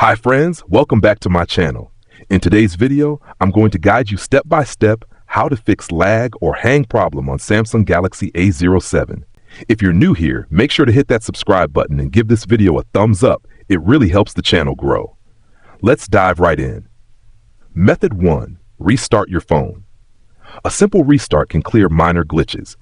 Hi friends, welcome back to my channel. In today's video, I'm going to guide you step by step how to fix lag or hang problem on Samsung Galaxy A07. If you're new here, make sure to hit that subscribe button and give this video a thumbs up. It really helps the channel grow. Let's dive right in. Method 1. Restart your phone. A simple restart can clear minor glitches.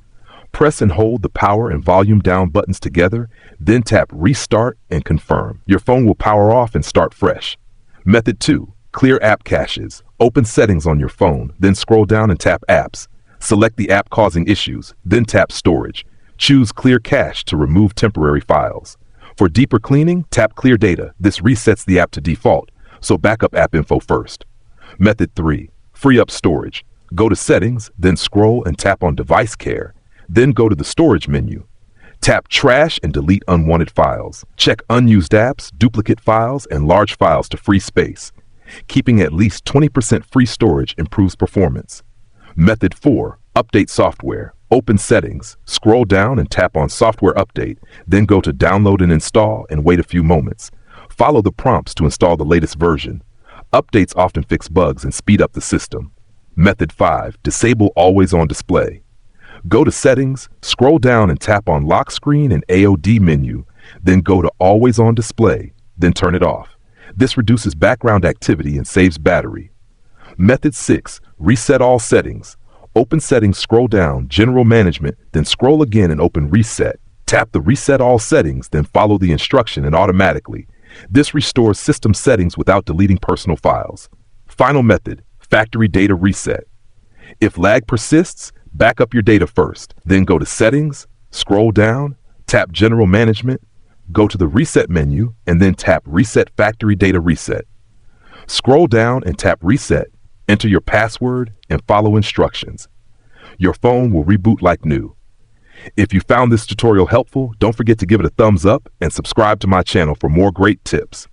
Press and hold the power and volume down buttons together, then tap Restart and confirm. Your phone will power off and start fresh. Method 2. Clear app caches. Open Settings on your phone, then scroll down and tap Apps. Select the app causing issues, then tap Storage. Choose Clear Cache to remove temporary files. For deeper cleaning, tap Clear Data. This resets the app to default, so backup app info first. Method 3. Free up storage. Go to Settings, then scroll and tap on Device Care. Then go to the Storage menu. Tap Trash and delete unwanted files. Check unused apps, duplicate files, and large files to free space. Keeping at least 20% free storage improves performance. Method 4. Update software. Open Settings, scroll down and tap on Software Update, then go to Download and Install and wait a few moments. Follow the prompts to install the latest version. Updates often fix bugs and speed up the system. Method 5. Disable Always On Display. Go to Settings, scroll down and tap on Lock Screen and AOD menu, then go to Always On Display, then turn it off. This reduces background activity and saves battery. Method 6. Reset all settings. Open Settings, scroll down, General Management, then scroll again and open Reset. Tap the Reset All Settings, then follow the instruction and automatically. This restores system settings without deleting personal files. Final method. Factory Data Reset. If lag persists, back up your data first, then go to Settings, scroll down, tap General Management, go to the Reset menu, and then tap Reset Factory Data Reset. Scroll down and tap Reset, enter your password, and follow instructions. Your phone will reboot like new. If you found this tutorial helpful, don't forget to give it a thumbs up and subscribe to my channel for more great tips.